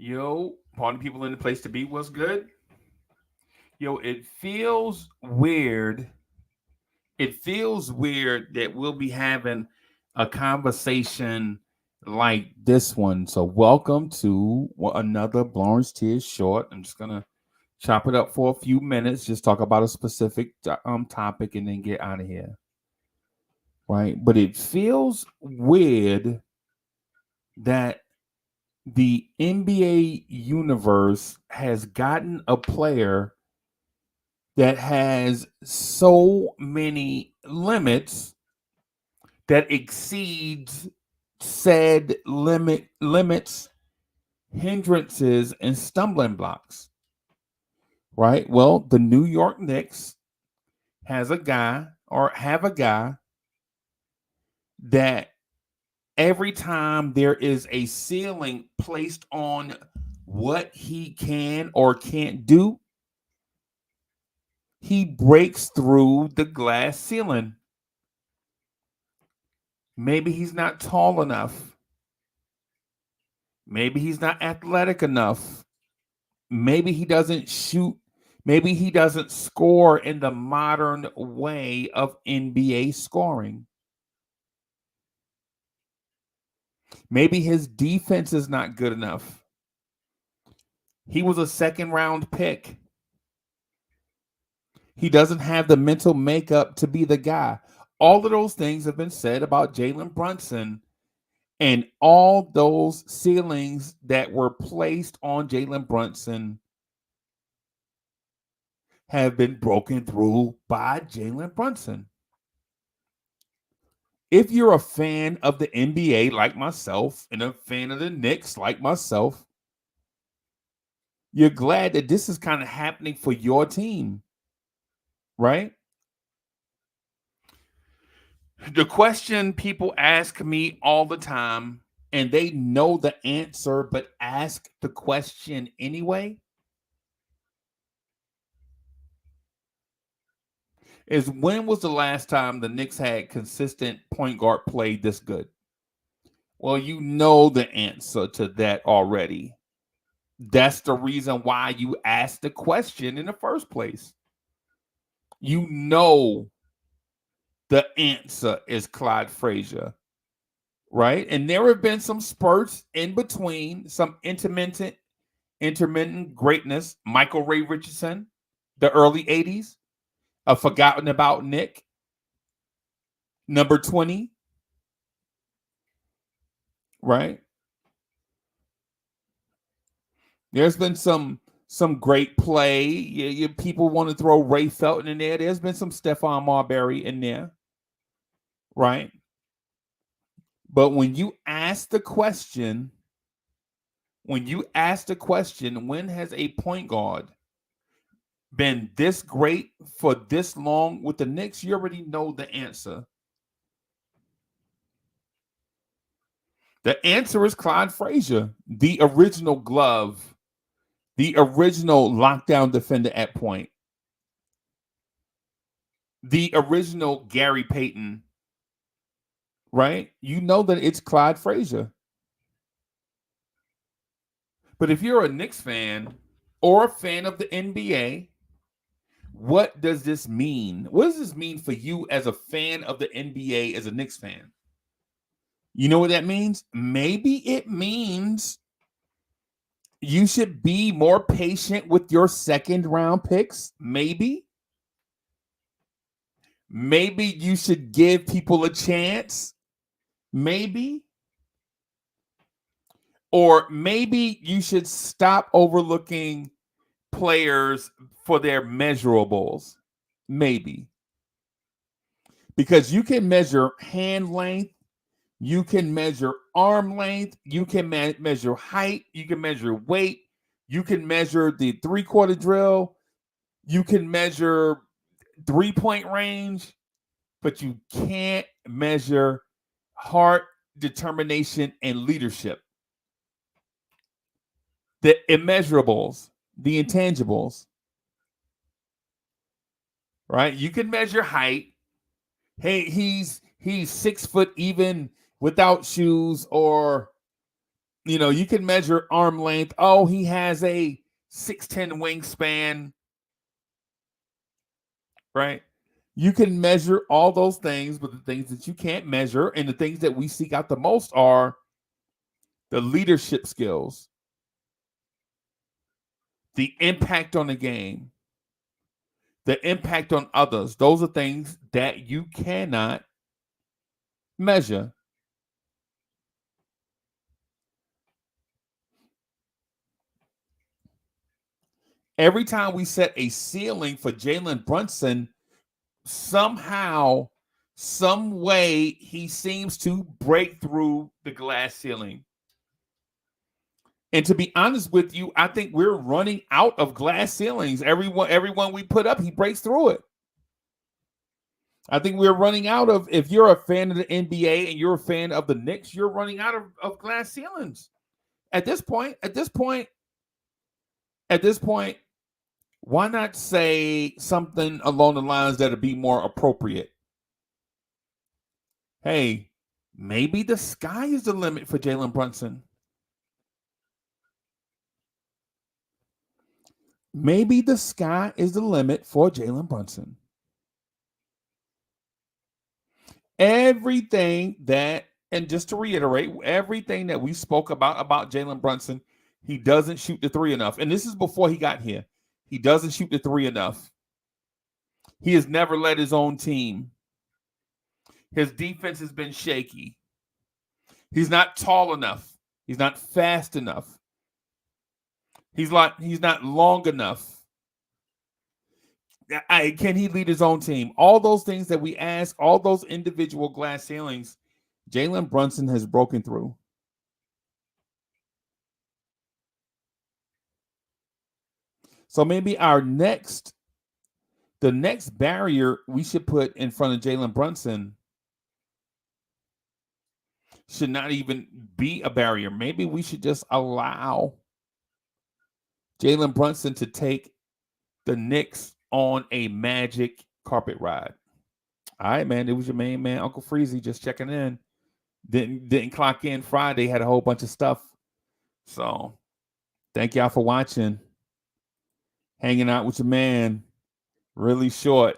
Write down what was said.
Yo, party people in the place to be. What's good? Yo, it feels weird. It feels weird that we'll be having a conversation like this one. So, welcome to another Lawrence Tears short. I'm just gonna chop it up for a few minutes, just talk about a specific topic, and then get out of here. Right? But it feels weird that the NBA universe has gotten a player that has so many limits that exceeds said limits, hindrances, and stumbling blocks. Right? Well, the New York Knicks has a guy or have a guy that every time there is a ceiling placed on what he can or can't do, he breaks through the glass ceiling. Maybe he's not tall enough. Maybe he's not athletic enough. Maybe he doesn't shoot. Maybe he doesn't score in the modern way of NBA scoring. Maybe his defense is not good enough. He was a second round pick. He doesn't have the mental makeup to be the guy. All of those things have been said about Jalen Brunson, and all those ceilings that were placed on Jalen Brunson have been broken through by Jalen Brunson. If you're a fan of the NBA like myself and a fan of the Knicks like myself, you're glad that this is kind of happening for your team, right? The question people ask me all the time, and they know the answer, but ask the question anyway, is when was the last time the Knicks had consistent point guard play this good? Well, you know the answer to that already. That's the reason why you asked the question in the first place. You know the answer is Clyde Frazier, right? And there have been some spurts in between, some intermittent greatness. Michael Ray Richardson, the early 80s, a forgotten about Nick, number 20, right? There's been some great play. People want to throw Ray Felton in there. There's been some Stephon Marbury in there, right? But when you ask the question, when has a point guard been this great for this long with the Knicks? You already know the answer. The answer is Clyde Frazier, the original glove, the original lockdown defender at point, the original Gary Payton, right? You know that it's Clyde Frazier. But if you're a Knicks fan or a fan of the NBA, what does this mean? What does this mean for you as a fan of the NBA, as a Knicks fan? You know what that means? Maybe it means you should be more patient with your second round picks. Maybe. Maybe you should give people a chance. Maybe. Or maybe you should stop overlooking players for their measurables. Maybe. Because you can measure hand length, you can measure arm length, you can measure height, you can measure weight, you can measure the three-quarter drill, you can measure three-point range, but you can't measure heart, determination, and leadership. The immeasurables, the intangibles, right? You can measure height. Hey, he's 6 foot even without shoes, or You can measure arm length. Oh, he has a 6'10" wingspan, right? You can measure all those things, but the things that you can't measure and the things that we seek out the most are the leadership skills, the impact on the game, the impact on others. Those are things that you cannot measure. Every time we set a ceiling for Jalen Brunson, somehow, some way, he seems to break through the glass ceiling. And to be honest with you, I think we're running out of glass ceilings. Everyone we put up, he breaks through it. I think we're running out of. If you're a fan of the NBA and you're a fan of the Knicks, you're running out of glass ceilings. At this point, why not say something along the lines that'll be more appropriate? Hey, maybe the sky is the limit for Jalen Brunson. Maybe the sky is the limit for Jalen Brunson. Everything that, and just to reiterate, everything that we spoke about Jalen Brunson, he doesn't shoot the three enough. And this is before he got here. He doesn't shoot the three enough. He has never led his own team. His defense has been shaky. He's not tall enough. He's not fast enough. He's not long enough. Can he lead his own team? All those things that we ask, all those individual glass ceilings, Jalen Brunson has broken through. So maybe the next barrier we should put in front of Jalen Brunson should not even be a barrier. Maybe we should just allow Jalen Brunson to take the Knicks on a magic carpet ride. All right, man. It was your main man, Uncle Freezy, just checking in. Didn't clock in Friday. Had a whole bunch of stuff. So thank y'all for watching. Hanging out with your man. Really short.